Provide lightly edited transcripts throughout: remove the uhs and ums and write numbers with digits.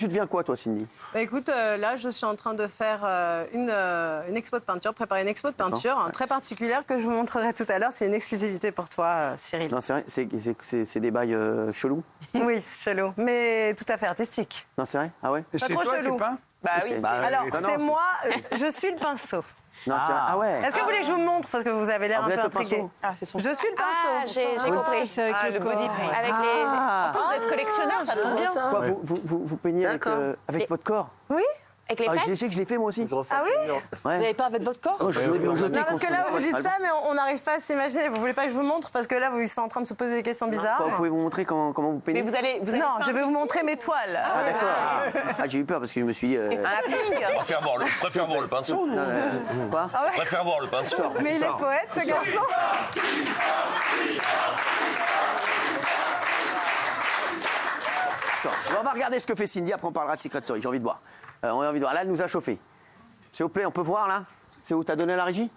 tu deviens quoi, toi, Cindy? Bah, écoute, là, je suis en train de faire une expo de peinture, préparer une expo de peinture très particulière que je vous montrerai tout à l'heure. C'est une exclusivité pour toi, Cyril. Non, c'est vrai, c'est des bails chelous? Oui, c'est chelou, mais tout à fait artistique. Non, c'est vrai? Ah ouais? Et Pas c'est trop toi chelou. qui peins? Bah oui. Alors, non, c'est moi, je suis le pinceau. Non, c'est vrai. Ah ouais? Est-ce que vous voulez que je vous montre? Parce que vous avez l'air Ah, vous un peu êtes le intrigué. pinceau? Je suis le pinceau. J'ai compris. C'est avec le body paint. Avec Ah! les... Vous êtes collectionneur, ça tombe bien. Quoi, vous peignez avec votre corps? Oui. Avec les Ah, je fesses. sais que je l'ai fait moi aussi. Ah oui? Ouais. Vous n'avez pas avec votre corps? Oh, je voulais me jeter Non, parce que contre là, vous le- dites Ah, ça, mais on n'arrive pas à s'imaginer. Vous voulez pas que je vous montre? Parce que là, ils sont en train de se poser des questions bizarres. Vous pouvez vous montrer comment vous peignez? Mais vous allez Non, je vais vous montrer mes toiles. Ah d'accord. Ah, j'ai eu peur parce que je me suis dit... Préfère voir le pinceau. non, quoi? Préfère voir le pinceau. Mais il est poète, ce garçon. Sors. On va regarder ce que fait Cindy, après on parlera de Secret Story, j'ai envie de voir. On a envie de voir. Là, elle nous a chauffé. S'il vous plaît, on peut voir là? C'est où t'as donné à la régie?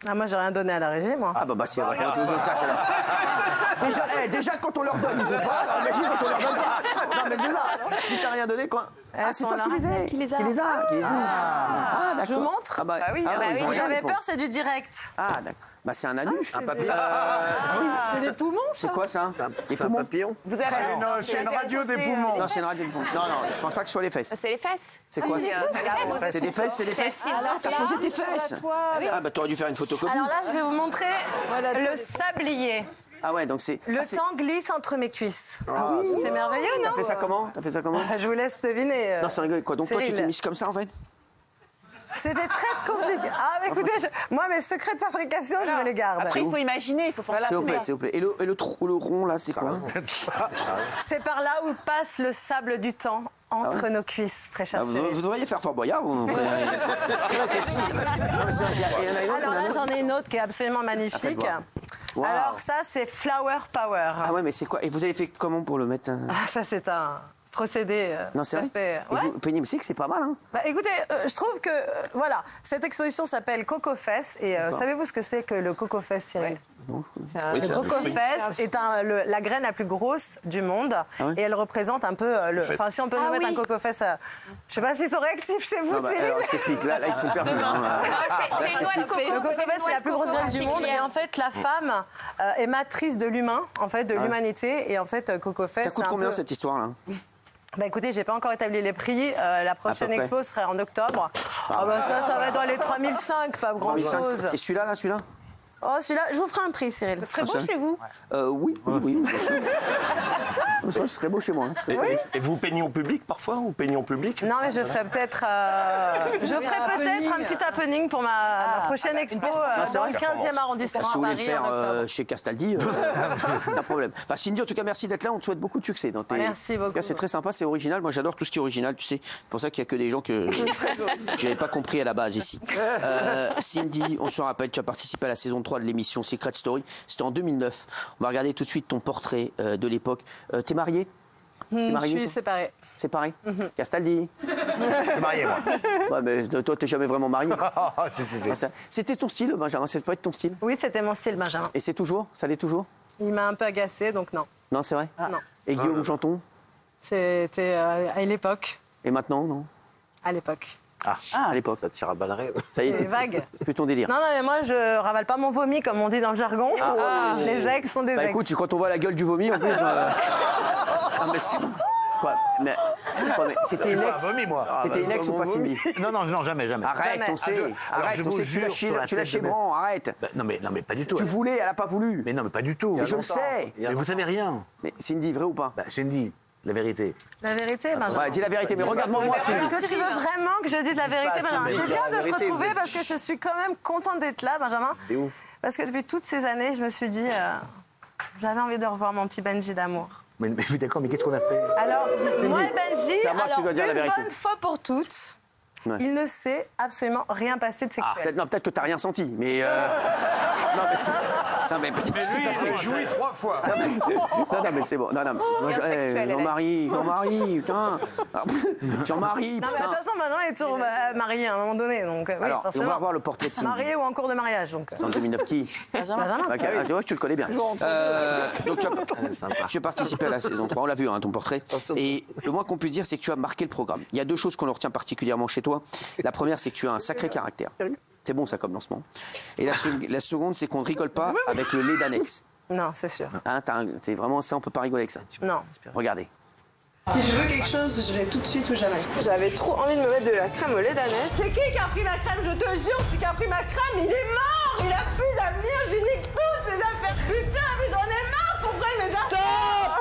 Ah, moi, j'ai rien donné à la régie, moi. Ah bah c'est vrai, tu veux que je le sache alors. Déjà quand on leur donne, ils ont pas, alors imagine quand on leur donne pas. Non mais c'est ça, si t'as rien donné quoi. Ah c'est sont toi là. qui les as. Ah d'accord. Je vous montre? Ah bah, oui, ah, ils ont vous rien, avez les pauvres. peur, c'est du direct. Ah d'accord. Bah c'est un anus. Un papillon. C'est des poumons, C'est quoi ça? Les C'est un poumons? papillon. Vous avez C'est une radio des poumons. Non c'est une radio de poumons. Non, je pense pas que ce soit les fesses. C'est les fesses. C'est quoi? C'est des fesses, c'est des fesses? Ah t'as posé tes fesses? Ah bah t'aurais dû faire une photocopie. Alors là, je vais vous montrer le sablier. Ah ouais donc c'est... Le temps glisse entre mes cuisses. Ah oui. C'est merveilleux, non? T'as fait ça comment? Je vous laisse deviner. Non c'est rigolo quoi. Donc toi tu Cyril. t'es mise comme ça en fait? C'était très compliqué. Ah, mais écoutez, moi, mes secrets de fabrication, je me les garde. Après, il faut imaginer, il faut Voilà, fantasmer. S'il vous plaît. Et le rond là c'est quoi? C'est par là où passe le sable du temps entre nos cuisses, très cher Ah, Cyril. vous devriez faire Fort Boyard, vous très clepsy. Non, mais c'est vrai, il y en a une autre, Alors là, une autre. j'en ai une autre qui est absolument magnifique. voir. Wow. Alors ça, c'est Flower Power. Ah ouais, mais c'est quoi? Et vous avez fait comment pour le mettre? Ah, ça, c'est un procédé. Non, c'est vrai. fait... Et Ouais. vous peignez, mais c'est que c'est pas mal, hein? Bah, écoutez, je trouve que, voilà, cette exposition s'appelle Coco Fest. Et savez-vous ce que c'est que le Coco Fest, Cyril? Non. Oui, Le c'est un Coco fruit. Fest est la graine la plus grosse du monde ouais et elle représente un peu Enfin, si on peut nous mettre un Coco Fest, je sais pas s'ils sont réactifs chez vous, Non, bah, Cyril. alors, je t'explique. Là, ils sont perdus. hein. C'est une noix de coco. Le Coco Fest, c'est la plus grosse graine du monde et en fait, la femme est matrice de l'humain, en fait, de l'humanité et en fait, Coco Fest. Ça coûte c'est un combien peu... cette histoire-là? Bah écoutez, j'ai pas encore établi les prix. La prochaine près. expo serait en octobre. Ah bah ça va être dans les 3005, pas grand chose. Et celui-là, là, celui-là? Oh, celui-là, je vous ferai un prix, Cyril. Ce serait beau chez vous. Oui, bien sûr. C'est vrai, ce serait beau chez moi. Hein. Et vous peignez au public parfois? Ou peignez au public? Non, mais je ferai peut-être un petit happening pour ma prochaine expo c'est dans vrai. le 15e arrondissement Si à vous voulez le Paris. faire en octobre. chez Castaldi, pas de problème. Bah, Cindy, en tout cas, merci d'être là. On te souhaite beaucoup de succès. Dans tes... Merci beaucoup. En tout cas, c'est très sympa, c'est original. Moi, j'adore tout ce qui est original, tu sais. C'est pour ça qu'il n'y a que des gens que je n'avais pas compris à la base ici. Cindy, on se rappelle, tu as participé à la saison 3 de l'émission Secret Story. C'était en 2009. On va regarder tout de suite ton portrait de l'époque. T'es mariée? Je suis séparée. Séparée? Castaldi? Je suis marié, moi. Ouais, mais toi, t'es jamais vraiment marié. Si. Ah, c'était ton style, Benjamin? C'est pas être ton style? Oui, c'était mon style, Benjamin. Et c'est toujours? Ça l'est toujours? Il m'a un peu agacée, donc non. Non, c'est vrai? Non. Et Guillaume Janton? C'était à l'époque. Et maintenant, non? À l'époque. À l'époque. Ça tire à balles réelles. Ça y est, C'est vague. c'est plus ton délire. Non, mais moi, je ravale pas mon vomi, comme on dit dans le jargon. Les ex sont des Bah ex. écoute, quand on voit la gueule du vomi, en plus... Ah, mais c'est... Quoi? Mais c'était une ex? vomi, moi. C'était une ex ou pas, Cindy? Non, jamais. Arrête, Jamais. on sait. Alors, Arrête, je on vous sait que jure sur la tu l'as tête chez de Bran, arrête. Bah, non, mais pas du tout. Tu voulais, elle a pas voulu. Mais non, mais pas du tout. Mais je le sais. Mais vous savez rien. Mais Cindy, vrai ou pas? Bah, Cindy, la vérité. La vérité, Benjamin. Ouais, dis la vérité, mais regarde-moi moi, Cindy. Est-ce que tu veux vraiment que je dise la vérité, Benjamin? mais C'est dis bien la de se vérité, retrouver vous êtes- parce que je suis quand même contente d'être là, Benjamin. C'est ouf. Parce que depuis toutes ces années, je me suis dit, j'avais envie de revoir mon petit Benji d'amour. Mais d'accord, mais qu'est-ce qu'on a fait? Alors, moi et Benji, c'est à moi que tu dois dire la une vérité. bonne fois pour toutes, Ouais. il ne s'est absolument rien passé de sexuel. Peut-être que t'as rien senti, mais... Non, mais Non, mais peut-être que c'est Lui, passé. il a joué 3 fois. Non, mais c'est bon. Non, moi, Jean-Marie, putain. Jean-Marie, Non, mais de putain. toute façon, maintenant, il est toujours marié à un moment donné. Donc, oui, Alors, on forcément. va revoir le portrait de Cindy. Marié ou en cours de mariage. Donc. En 2009, qui Benjamin. Ok, tu vois que tu le connais bien. Donc, tu as participé à la saison 3, on l'a vu, hein, ton portrait. Et le moins qu'on puisse dire, c'est que tu as marqué le programme. Il y a deux choses qu'on retient particulièrement chez toi. La première, c'est que tu as un sacré caractère. C'est bon, ça, comme lancement. Et la seconde, c'est qu'on ne rigole pas avec le lait d'ânesse. Non, c'est sûr. Hein, c'est vraiment ça, on peut pas rigoler avec ça. Non. Regardez. Si je veux quelque chose, je l'ai tout de suite ou jamais. J'avais trop envie de me mettre de la crème au lait d'ânesse. C'est qui a pris ma crème? Je te jure, celui qui a pris ma crème, il est mort. Il a plus d'avenir. Je lui nique toutes ses affaires. Putain, mais j'en ai marre. Pourquoi il me Stop.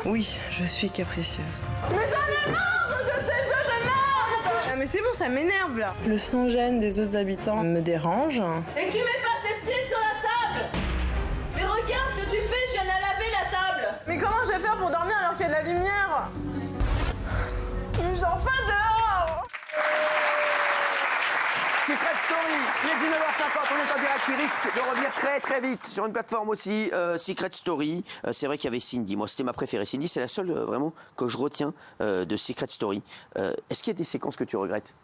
Oui, je suis capricieuse. Mais j'en ai marre de ces jeux de merde. Ah, mais c'est bon, ça m'énerve là. Le sans-gêne des autres habitants me dérange. Et tu mets pas tes pieds sur la table. Mais regarde ce que tu fais, je viens de la laver la table. Mais comment je vais faire pour dormir alors qu'il y a de la lumière? Mais j'en pas dehors. Secret Story, il est 19h50, on est en direct, il risque de revenir très très vite sur une plateforme aussi, Secret Story. C'est vrai qu'il y avait Cindy, moi c'était ma préférée. Cindy, c'est la seule vraiment que je retiens de Secret Story. Est-ce qu'il y a des séquences que tu regrettes?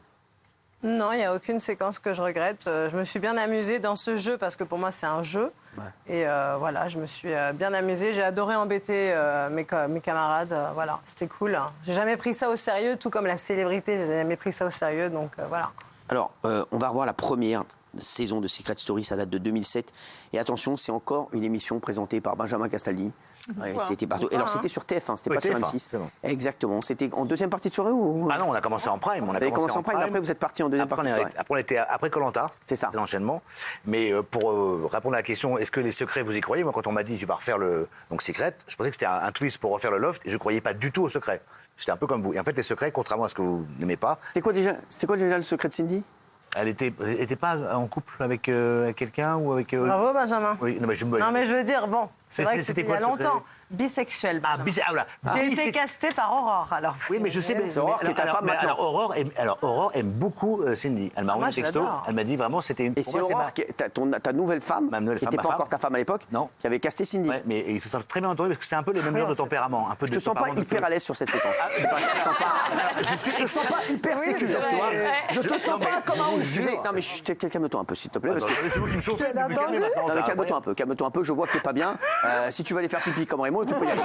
Non, il n'y a aucune séquence que je regrette. Je me suis bien amusée dans ce jeu parce que pour moi c'est un jeu. Ouais. Et voilà, je me suis bien amusée. J'ai adoré embêter mes camarades. Voilà, c'était cool. J'ai jamais pris ça au sérieux, tout comme la célébrité. J'ai jamais pris ça au sérieux, donc voilà. Alors, on va revoir la première saison de Secret Story, ça date de 2007. Et attention, c'est encore une émission présentée par Benjamin Castaldi. Ouais, c'était partout. Et alors, c'était sur TF1, c'était pas sur M6. Bon. Exactement. C'était en deuxième partie de soirée ou... Ah non, on a commencé en prime. On a commencé en prime, après vous êtes parti en deuxième partie de soirée. Après, on était après Koh-Lanta. C'est ça. C'est l'enchaînement. Mais pour répondre à la question, est-ce que les secrets, vous y croyez? Moi, quand on m'a dit, tu vas refaire le Secret, je pensais que c'était un twist pour refaire le Loft et je croyais pas du tout aux secrets. J'étais un peu comme vous. Et en fait, les secrets, contrairement à ce que vous n'aimez pas... C'était quoi déjà le secret de Cindy? Elle était pas en couple avec quelqu'un ou avec... Bravo, Benjamin. Oui, non, mais je veux dire, bon, c'est vrai que c'était il y a longtemps. Bisexuel. Ah, voilà. J'ai été castée par Aurore, alors. Oui, mais je sais, mais Aurore qui est ta femme maintenant. Alors, Aurore aime beaucoup Cindy. Elle m'a envoyé un texto. Elle m'a dit vraiment, c'était une... Et c'est Aurore, ta nouvelle femme, qui n'était pas encore ta femme à l'époque, qui avait casté Cindy. Ouais, mais ils se sentent très bien entendus parce que c'est un peu les mêmes genres de tempérament. Je te sens pas hyper à l'aise sur cette séquence. Je te sens pas hyper sécure, tu vois. Je te sens pas comme un ouf. Non, mais calme-toi un peu, s'il te plaît. C'est vous qui me chauffez. Non, mais calme-toi un peu, je vois que t'es pas bien. Si tu vas aller faire pipi comme Raymond, tu peux y aller.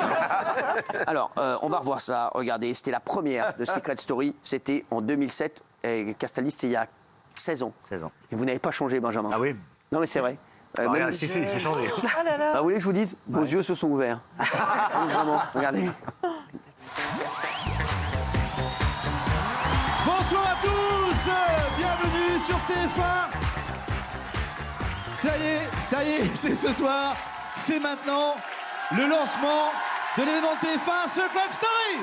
Alors, on va revoir ça. Regardez, c'était la première de Secret Story. C'était en 2007. Et Castaldi, c'était il y a 16 ans. 16 ans. Et vous n'avez pas changé, Benjamin. Ah oui? Non, mais c'est vrai. Regarde, si, c'est changé. Vous voulez que je vous dise? Vos yeux se sont ouverts. Vraiment, regardez. Bonsoir à tous, bienvenue sur TF1. Ça y est, c'est ce soir, c'est maintenant le lancement de l'événement de TF1 Secret Story.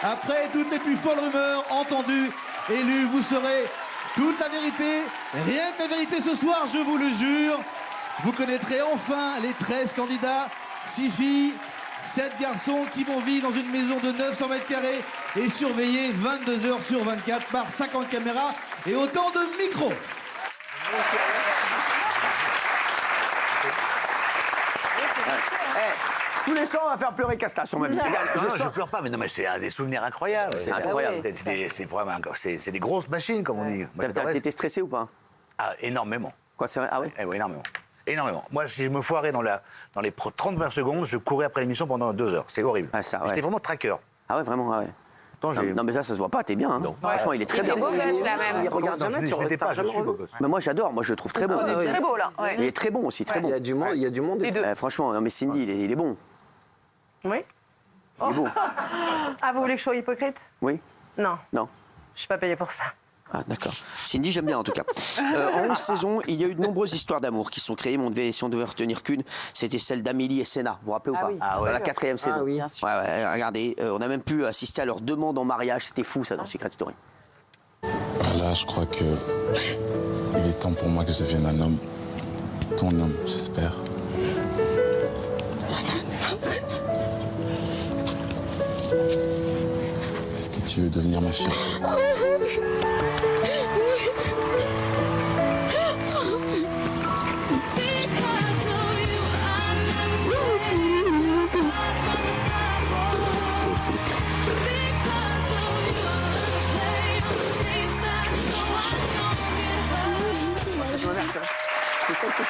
Après toutes les plus folles rumeurs entendues et lues, vous saurez toute la vérité, rien que la vérité ce soir, je vous le jure. Vous connaîtrez enfin les 13 candidats, 6 filles, 7 garçons qui vont vivre dans une maison de 900 mètres carrés et surveillés 22 heures sur 24 par 50 caméras et autant de micros. Tous les soirs, on va faire pleurer Casta sur ma vie. Je pleure pas, mais non, mais c'est des souvenirs incroyables. C'est incroyable. C'est des grosses machines, comme on dit. T'étais stressé ou pas? Ah, énormément. Quoi, c'est vrai? Ah oui? Oui, énormément. Énormément. Moi, si je me foirais dans les 30 premières secondes, je courais après l'émission pendant 2 heures. C'est horrible. Ah, ça, ouais. J'étais vraiment tracker. Ah ouais, vraiment, ah ouais. Non, mais ça se voit pas, t'es bien. Hein. Franchement, il est très bien. Il était beau gosse, là, même. Regarde, je n'étais pas, je suis beau gosse. Mais moi, j'adore, moi, je le trouve très bon. Il est très beau, là. Il est très bon aussi, très bon. Il y a du monde. Franchement, non, mais Cindy, il est bon. Oui. Il est bon. Ah, vous voulez que je sois hypocrite? Oui? Non. Non. Je suis pas payée pour ça. Ah, d'accord. Cindy, j'aime bien en tout cas. En 11 saisons, il y a eu de nombreuses histoires d'amour qui sont créées. Si on devait retenir qu'une, c'était celle d'Amélie et Sénat. Vous vous rappelez ou pas? Oui. Dans la 4e saison. Ah oui. Ouais, regardez, on a même pu assister à leur demande en mariage. C'était fou ça dans Secret Story. Là, je crois que il est temps pour moi que je devienne un homme. Ton homme, j'espère. Est-ce que tu veux devenir ma fille?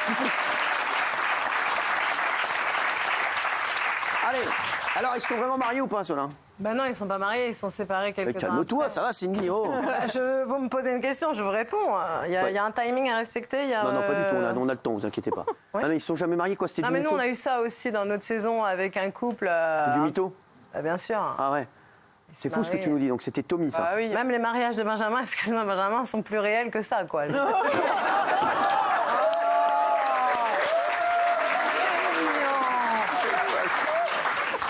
ce qu'ils font. Allez, alors ils sont vraiment mariés ou pas, ceux-là? Bah non, ils sont pas mariés, ils sont séparés quelques temps. Calme-toi, après. ça va, Cindy, oh. Vous me posez une question, je vous réponds. Il y a un timing à respecter. Non, pas du tout, on a le temps, vous inquiétez pas. Ouais. Ah non, ils sont jamais mariés, quoi, c'était Non, du mais mytho. nous, on a eu ça aussi dans notre saison avec un couple. C'est du mytho? Bien sûr. Ah ouais. C'est fou ce que tu nous dis, donc c'était Tommy, ça. Ah oui. Même les mariages de Benjamin, excuse-moi, Benjamin, sont plus réels que ça, quoi.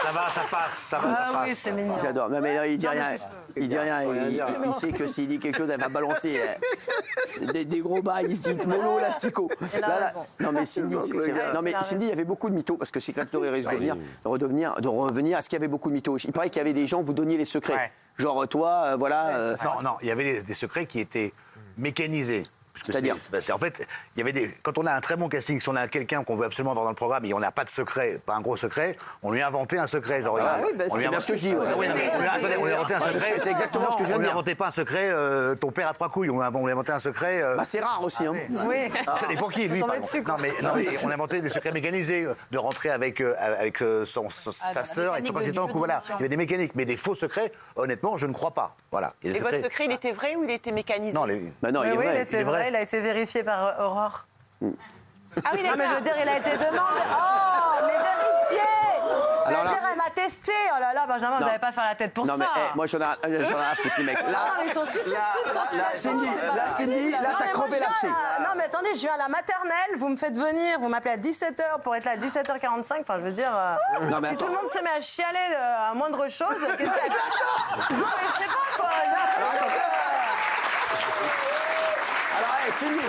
Ça va, ça passe, ça va, ça Ah passe. oui, c'est mignon. J'adore. Non, mais il dit Non, mais rien. je peux. Il dit rien. Il sait que s'il dit quelque chose, elle va balancer des gros bails. Il se dit mollo, l'astico. Il a raison. Non, mais Cindy, non, mais Cindy, il y avait beaucoup de mythos parce que Secret Story risque de revenir à ce qu'il y avait beaucoup de mythos. Il paraît qu'il y avait des gens, vous donniez les secrets. Ouais. Genre, toi, voilà. Non, il y avait des secrets qui étaient mécanisés. C'est-à-dire en fait, il y avait quand on a un très bon casting, si on a quelqu'un qu'on veut absolument avoir dans le programme et on n'a pas de secret, pas un gros secret, on lui a inventé un secret. Genre, c'est bien ce que je dis. On lui a inventé un secret. C'est exactement ce que je viens de On lui a dire. inventé pas un secret, ton père a 3 couilles. On lui a inventé un secret. Bah, c'est rare aussi. Hein. Oui. Ça dépend qui, lui. Tomber Pardon. dessus, quoi. Non, mais on a inventé des secrets mécanisés, de rentrer avec sa sœur et de mécanique de jeu voilà. d'émission. Il y avait des mécaniques, mais des faux secrets, honnêtement, je ne crois pas. Voilà. Et votre secret, il était vrai ou il était mécanisé? Non, Bah non, il est Oui, vrai. il était vrai, il a été vérifié par Aurore. Ah oui, Non, mais je d'accord. veux dire, il a été demandé. Oh, mais vérifié. Alors là- C'est-à-dire, elle m'a testé. Oh là là, Benjamin, vous Non. n'allez pas faire la tête pour Non, mais ça. moi, j'en ai à foutre, les mecs. Non, Là, ils sont susceptibles, Cindy, là, t'as crevé l'abcès. Non, mais attendez, je viens à la maternelle, vous me faites venir, vous m'appelez à 17h pour être là à 17h45. Enfin, je veux dire, Non, mais si attends. tout le monde se met à chialer à moindre chose, qu'est-ce qu'il y a? Non, mais je sais pas, quoi. J'ai l'impression que... Alors, hey, Cindy,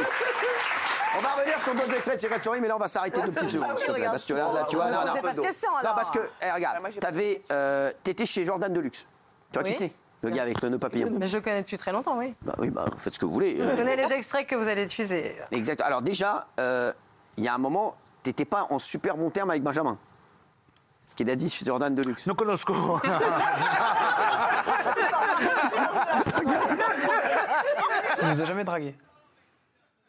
on va revenir sur d'autres extraits de Secret Story, mais là, on va s'arrêter 2 petites secondes, s'il te plaît. Parce que là, tu vois, Vous posez pas de questions, alors. Non, parce que, regarde, t'étais chez Jordan Deluxe. Tu vois qui Oui. c'est? Le gars avec le nœud papillon. Mais je le connais depuis très longtemps, oui. Bah oui, bah, vous faites ce que vous voulez. Je connais les extraits que vous allez diffuser. Exact. Alors, déjà, il y a un moment, t'étais pas en super bon terme avec Benjamin. Ce qu'il a dit chez Jordan Deluxe. No conosco. Il vous a jamais dragué?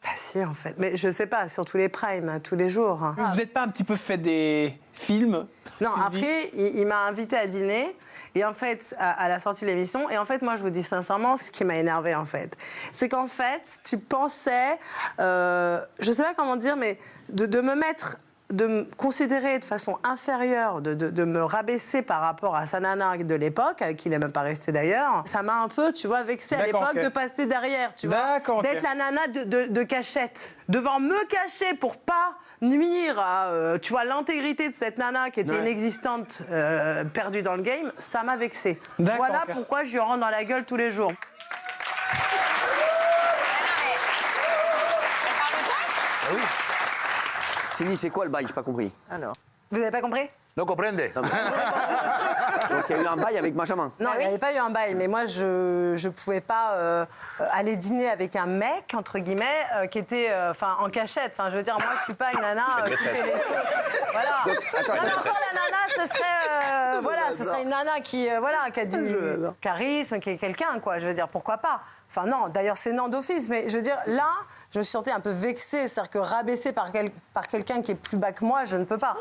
Bah si, en fait. Mais je sais pas, sur tous les primes, hein, tous les jours. Vous n'êtes pas un petit peu fait des films? Non, Cindy? après, il m'a invité à dîner. Et en fait, à la sortie de l'émission, et en fait, moi, je vous dis sincèrement, ce qui m'a énervé en fait, c'est qu'en fait, tu pensais, je sais pas comment dire, mais de me mettre, de me considérer de façon inférieure, de me rabaisser par rapport à sa nana de l'époque, avec qui il n'est même pas resté d'ailleurs, ça m'a un peu, tu vois, vexée à D'accord, l'époque ok. de passer derrière, tu vois, D'accord, ok. d'être la nana de cachette, devoir me cacher pour pas nuire à, tu vois, l'intégrité de cette nana qui était Ouais. inexistante, perdue dans le game, ça m'a vexée. D'accord, Voilà ok. pourquoi je lui rentre dans la gueule tous les jours. Cindy, c'est quoi le bail? J'ai pas compris. Vous avez pas compris? No comprende. Donc, il y a eu un bail avec Benjamin. Non, il n'y avait pas eu un bail, mais moi, je pouvais pas aller dîner avec un mec, entre guillemets, qui était en cachette. Enfin, je veux dire, moi, je suis pas une nana qui fait les... Voilà. attends, Non, mais encore, la nana, ce serait, ce serait une nana qui a du charisme, qui est quelqu'un, quoi. Je veux dire, pourquoi pas? Enfin, non, d'ailleurs, c'est non d'office, mais je veux dire, là, je me suis sentie un peu vexée, c'est-à-dire que rabaissée par quelqu'un qui est plus bas que moi, je ne peux pas.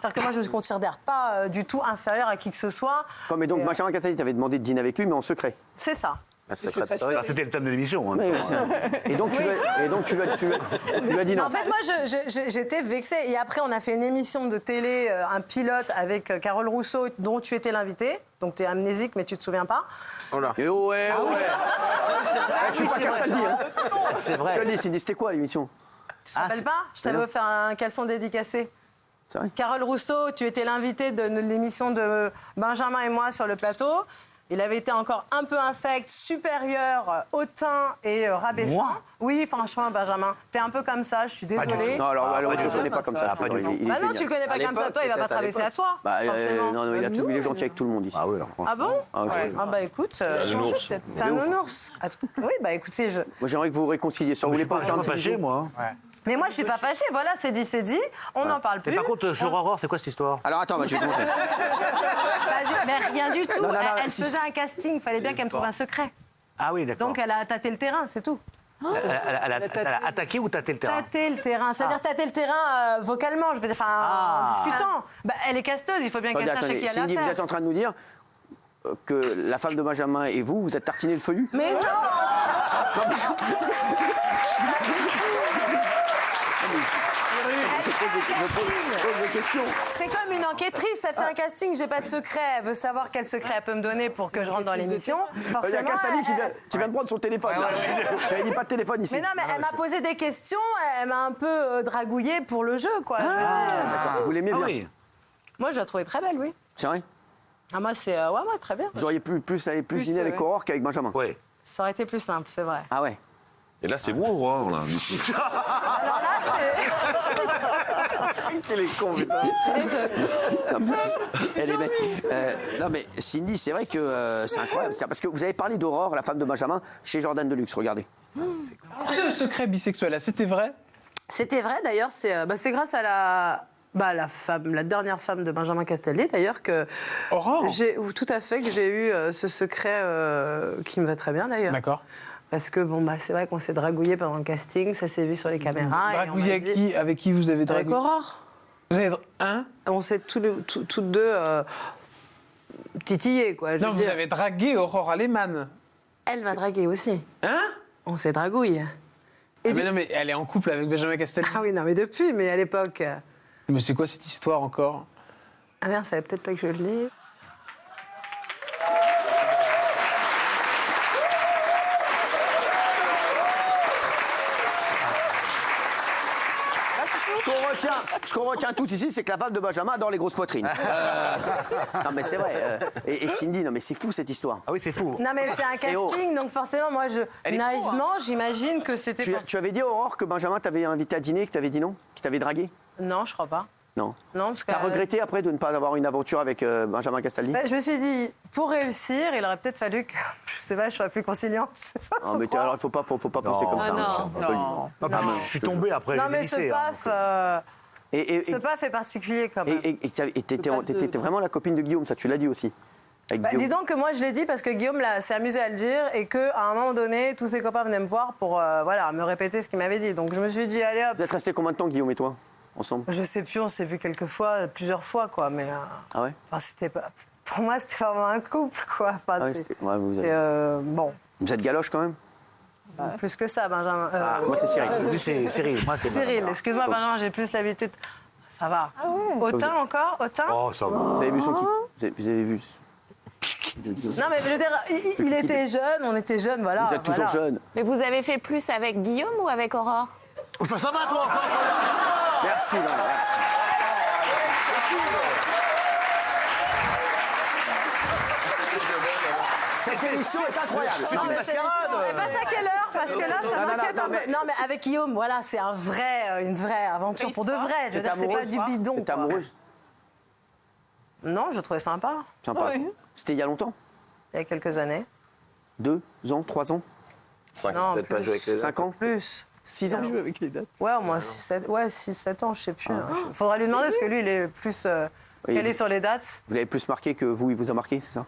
C'est-à-dire que moi, je ne me considère pas du tout inférieure à qui tu sois. Comme, mais donc, Benjamin Castaldi t'avait demandé de dîner avec lui, mais en secret. C'est ça. C'était le thème de l'émission. hein. Oui, oui, c'est- et donc, tu lui as dit non. En fait, moi, j'étais vexée. Et après, on a fait une émission de télé, un pilote avec Carole Rousseau, dont tu étais l'invité. Donc, tu es amnésique, mais tu te souviens pas. Et ouais. Je suis pas Castaldi. Hein. C'est Tu as vrai. dit, Cindy, c'était quoi l'émission? Tu te rappelles pas? Je t'avais offert un caleçon dédicacé. C'est vrai? Carole Rousseau, tu étais l'invité de l'émission de Benjamin et moi sur le plateau. Il avait été encore un peu infect, supérieur, hautain et rabaissant. Moi? Oui, franchement, Benjamin, t'es un peu comme ça, je suis désolée. Non, alors, je ne le connais pas comme ça. pas du tout. Il est Bah non, génial. tu le connais pas comme ça, toi, il va pas te rabaisser à toi. Bah, forcément. non, il a tout, il est gentil avec tout le monde ici. Ah oui, alors franchement. Ah bon? Ah, je te jure. Ah bah écoute, c'est un nounours. Oui, bah écoutez, Moi, j'aimerais que vous vous réconciez. Vous Je voulez suis pas faire un petit fâché, bisou? moi. Mais moi, je suis pas fâchée, voilà, c'est dit, on n'en parle plus. Mais par contre, sur Aurore, c'est quoi cette histoire? Alors, attends, je vais te montrer. Mais rien du tout. Non, Elle si. faisait un casting, il fallait bien qu'elle me trouve un secret. Ah oui, d'accord. Donc elle a tâté le terrain, c'est tout. Elle a attaqué ou tâté le terrain? Tâter le terrain, c'est-à-dire tâter le terrain vocalement, je veux dire, en discutant. Bah, elle est casteuse, il faut bien qu'elle sache à qui elle a Cindy, vous êtes affaire. en train de nous dire que la femme de Benjamin et vous, vous êtes tartiné le feuillu? Mais non. Je pose des questions. C'est comme une enquêtrice, ça fait un casting, j'ai pas de secret, elle veut savoir quel secret elle peut me donner pour que je rentre dans l'émission. Il y a Forcément, Castaldi qui vient de prendre son téléphone. là. J'avais dit pas de téléphone ici. Mais non, mais elle m'a posé des questions, elle m'a un peu dragouillée pour le jeu, quoi. D'accord, vous l'aimez bien. Oui. Moi, je la trouvais très belle, oui. C'est vrai? Ah, moi, c'est... ouais, très bien. Vous auriez allé plus dîner avec Aurore qu'avec Benjamin? Oui. Ça aurait été plus simple, c'est vrai. Ah ouais? Et là, c'est vous, Aurore, là. Alors là, c'est... Quel est con, putain. c'est les deux. Elle est bête. Non mais Cindy, c'est vrai que c'est incroyable. Parce que vous avez parlé d'Aurore, la femme de Benjamin, chez Jordan Deluxe, regardez. Ce secret bisexuel, là, c'était vrai? C'était vrai, d'ailleurs, c'est grâce à la dernière femme de Benjamin Castaldi, d'ailleurs, que... Aurore? Tout à fait, que j'ai eu ce secret qui me va très bien, d'ailleurs. D'accord. Parce que, c'est vrai qu'on s'est dragouillé pendant le casting, ça s'est vu sur les caméras. Dragouillé avec qui vous avez Avec dragué? Aurore. Vous avez... Hein? On s'est toutes deux titillés, quoi. Non, vous avez dragué Aurore Aleman. Elle m'a dragué aussi. Hein? On s'est dragouillé. Mais non, mais elle est en couple avec Benjamin Castaldi. Ah oui, non, mais depuis, mais à l'époque... Mais c'est quoi cette histoire encore? Ah merde, fallait peut-être pas que je le dise. Ce qu'on retient tout ici, c'est que la femme de Benjamin adore les grosses poitrines. Non mais c'est vrai. Et Cindy, non mais c'est fou cette histoire. Ah oui, c'est fou. Non, mais c'est un casting, donc forcément, moi, naïvement, j'imagine que c'était... Tu avais dit à Aurore que Benjamin t'avait invité à dîner, que t'avais dit non? Qu'il t'avait dragué? Non, je crois pas. Non. Non, parce que... T'as regretté après de ne pas avoir une aventure avec Benjamin Castaldi? Je me suis dit, pour réussir, il aurait peut-être fallu que, je sais pas, je sois plus conciliante. Non, mais alors il faut pas penser comme ça. non. Non, je suis tombé après. Non, j'ai mais des ce lycées, hein, paf... Et Ce paf est particulier, quand même. t'étais vraiment la copine de Guillaume, ça tu l'as dit aussi. Avec Guillaume. Disons que moi, je l'ai dit parce que Guillaume s'est amusé à le dire et qu'à un moment donné, tous ses copains venaient me voir pour me répéter ce qu'il m'avait dit. Donc je me suis dit, allez hop. Vous êtes restés combien de temps, Guillaume et toi, ensemble? Je sais plus, on s'est vu plusieurs fois, quoi. Mais Ah ouais? c'était pas... Pour moi, c'était vraiment un couple, quoi. Enfin, Ah ouais, ouais, bon. Vous êtes galoche quand même? Plus que ça, Benjamin. Moi c'est Cyril. Lui, c'est Cyril. Moi, c'est Cyril, excuse-moi, Benjamin, j'ai plus l'habitude. Ça va. Ah ouais. Autant encore? Autant? Oh, ça va. Vous avez vu son qui? Vous avez vu? Non, mais je veux dire, il était jeune, on était jeunes, voilà. Vous êtes toujours jeune. Mais vous avez fait plus avec Guillaume ou avec Aurore? Ça va, toi, enfin. Merci, Laurent, merci. Cette émission est incroyable. C'est une mascarade. Mais passe à quelle heure? Parce que là, ça m'inquiète un peu. Non, mais avec Guillaume, voilà, c'est une vraie aventure pour de vrai. Je veux dire, c'est pas du bidon. T'es amoureuse? Non, je trouvais sympa. Sympa. C'était il y a longtemps? Il y a quelques années. 2 ans, 3 ans? 5 Non, peut-être pas jouer avec les 5 ans? Plus. 6 ans? avec les dates. Ouais, au moins 6-7 ans, je sais plus. Il faudra lui demander parce que lui, il est plus calé sur les dates. Vous l'avez plus marqué que vous, il vous a marqué, c'est ça?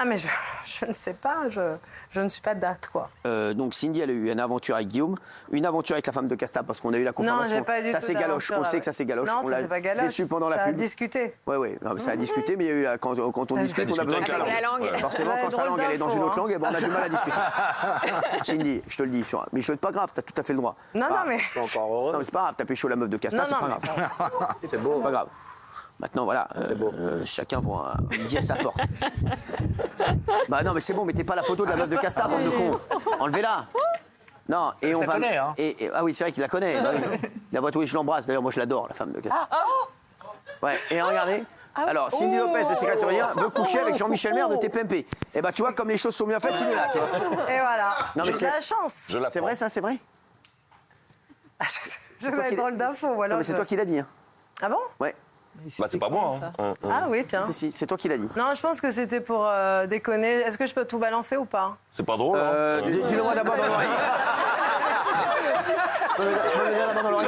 Ah, mais je ne sais pas, je ne suis pas de date, quoi. Donc Cindy, elle a eu une aventure avec Guillaume, une aventure avec la femme de Casta parce qu'on a eu la confirmation. Non, j'ai pas du ça tout c'est galoche, on sait que ça c'est galoche. Non, on ça c'est pas galoche. Je l'ai su pendant la ça pub. a discuté. Ouais, non, mais ça a discuté, mais il y a eu, quand on discute, on a besoin de sa la langue. langue. Forcément, quand sa langue elle est dans une autre langue, on a du mal à discuter. Cindy, je te le dis, mais c'est pas grave, t'as tout à fait le droit. Non, mais... Non, mais c'est pas grave, t'as pécho la meuf de Casta, c'est pas grave. C'est beau. C'est pas grave. Maintenant, voilà, chacun va dire sa porte. Bah non, mais c'est bon, mettez pas la photo de la meuf de Casta, bande de cons. Enlevez-la. Non, et on va. connaît, hein. Ah oui, c'est vrai qu'il la connaît. Bah oui. La voix, oui, je l'embrasse. D'ailleurs, moi, je l'adore, la femme de Casta. Ouais, et regardez. Alors, Cindy Lopez, de Secret Story, veut coucher avec Jean-Michel Maire de TPMP. Et bah, tu vois, comme les choses sont bien faites, il est là, tu vois. Et voilà. Non, mais j'ai de la chance. C'est vrai, ça, c'est vrai? Je vais être drôle d'infos, voilà. Non, mais c'est toi qui l'as dit. Hein. Ah bon? Ouais. Bah, c'est pas moi. Hein. Ah oui, tiens. Si, c'est toi qui l'as dit. Non, je pense que c'était pour déconner. Est-ce que je peux tout balancer ou pas? C'est pas drôle. Hein. Dis-le-moi d'abord dans l'oreille. Tu peux me le dire d'abord dans l'oreille?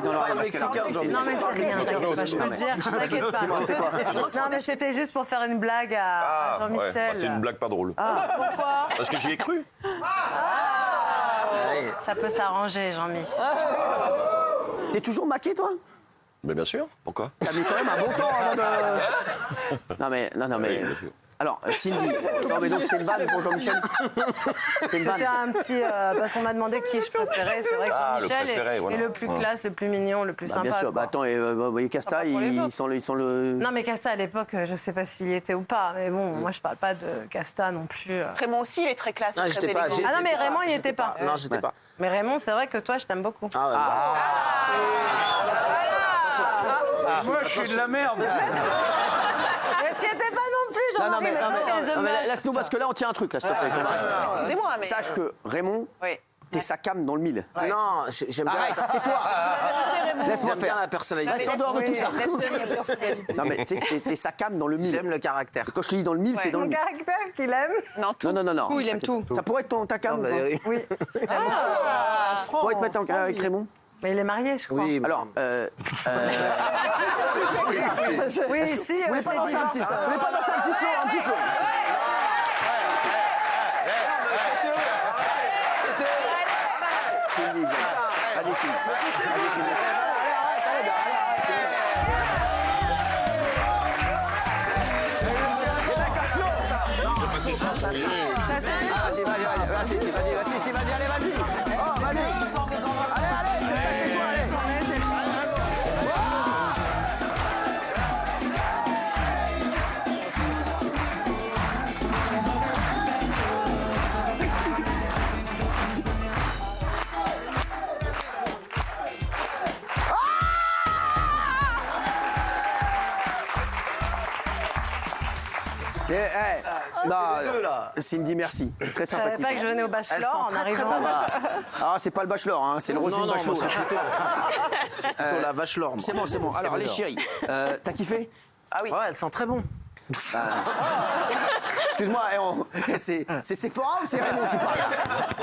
Dans l'oreille, parce que là, Non, mais c'est rien, t'inquiète pas, je peux le dire, t'inquiète pas. C'est quoi? Non, mais c'était juste pour faire une blague à Ouais. Jean-Michel. Bah, c'est une blague pas drôle. Pourquoi? Parce que j'y ai cru. Ça peut s'arranger, Jean-Mi. T'es toujours maqué, toi? Mais bien sûr, pourquoi? T'as mis quand même un bon temps avant de... Non mais... Oui, bien sûr. Alors, Cindy, non mais donc c'était une vanne pour Jean-Michel? C'était une vanne. C'était un petit... parce qu'on m'a demandé qui je préférais. C'est vrai que Ah, le Jean-Michel préféré, voilà. est le plus classe, le plus mignon, le plus Bah, sympa. bien sûr, quoi. attends, et vous voyez Casta, Sympa pour les ils autres. sont le... Non, mais Casta, à l'époque, je sais pas s'il y était ou pas. Mais bon, moi, je parle pas de Casta non plus. Raymond aussi, il est très classe. Non, très j'étais pas. élégant. Ah non, mais Raymond, il n'y était pas. Non, j'étais pas. Mais Raymond, c'est vrai que toi, je t'aime beaucoup. Ah ouais. Moi, je suis de la merde. Mais tu n'y étais pas non plus, Non, Jean-Marie, mais t'as des hommages. laisse-nous, parce que là, on tient un truc, là, s'il te plaît. Excusez-moi, mais... Sache que Raymond, Oui. t'es sa cam dans le mille. Non, j'aime bien. Arrête, tais-toi. Laisse-moi J'aime bien faire. la personnalité. Reste en dehors de tout ça. Laisse-le. Non, mais tu sais que t'es sa cam dans le mille. J'aime le caractère. Et quand je te dis dans le mille, c'est dans le Mon mille. caractère qu'il aime. Non, tout. Non. Il aime tout. Ça pourrait être ta cam ou pas? Oui. Ça pourrait te mettre avec Raymond? Mais il est marié, je crois. Oui, mais- Alors, Oui, ici, vous voulez pas danser un petit slow? Vous voulez pas danser un petit slow? Cindy, viens. Allez, Cindy. Allez, Cindy. Allez, arrête. Vas-y, allez, vas-y. Oh, vas-y. Allez, tais-toi, allez. Cindy, merci. Très Je savais sympathique. pas que je venais au Bachelor en arrivant. Ça va. Ah, c'est pas le Bachelor, hein, c'est le Roselyne Non, Bachelor. moi, c'est plutôt la vache l'or, moi. C'est bon. Alors, les chéris, t'as kiffé? Ah oui. Ouais, elle sent très bon. Excuse-moi, c'est Sephora ou c'est Raymond qui parle là?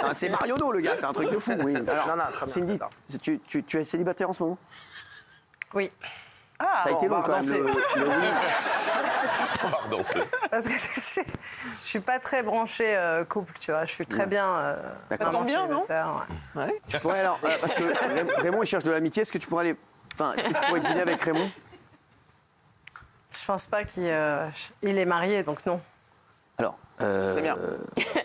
Ah, c'est Mariono, le gars, c'est un truc de fou. Oui. Alors, Non, très bien, Cindy, tu es célibataire en ce moment? Oui. Ça a été long quand même, le oui. On va redanser. Parce que je suis pas très branchée couple, tu vois. Je suis très bien. D'accord. vraiment bien, non célibataire, ouais. Tu pourrais alors, parce que Raymond il cherche de l'amitié, est-ce que tu pourrais aller. Enfin, est-ce que tu pourrais dîner avec Raymond? Je pense pas qu'il il est marié, donc non. Alors, bien.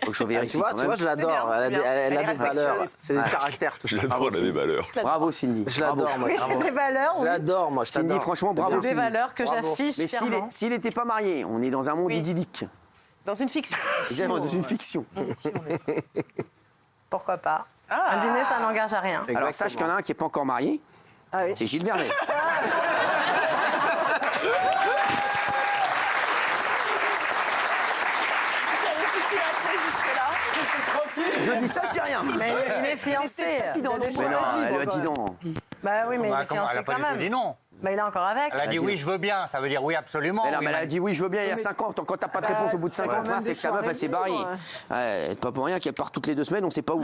faut que je vérifie. Tu vois, quand même. je l'adore. C'est bien, Elle a c'est bien. elle a Elle est des valeurs. respectueuse. C'est des caractères, tout ça. J'adore, elle a des valeurs. Bravo Cindy. Je l'adore, moi. Oui, j'ai des valeurs, Je oui. l'adore, moi. Je Cindy, t'adore. franchement, bravo J'ai des Cindy. valeurs que Bravo. j'affiche Mais fièrement. s'il n'était pas marié, on est dans un monde Oui. idyllique. Dans une fiction. Évidemment, dans une fiction. Pourquoi pas. Un dîner, ça n'engage à rien. Alors sache qu'il y en a un qui n'est pas encore marié, Ah oui. c'est Gilles Vernet. Je dis ça, je dis rien. Mais il est fiancé. Mais non, elle lui a dit non. Bah oui, mais il est Comment fiancé elle a pas quand du tout même. dit non. Bah il est encore avec. Elle a dit oui, je veux bien. Ça veut dire oui, absolument. Mais non, oui, mais elle a dit oui, je veux bien il y a 50 ans. Quand t'as pas de réponse au bout de 50 ans, c'est que ta meuf, elle s'est barrée. C'est pas pour rien qu'elle part toutes les 2 semaines, on sait pas où.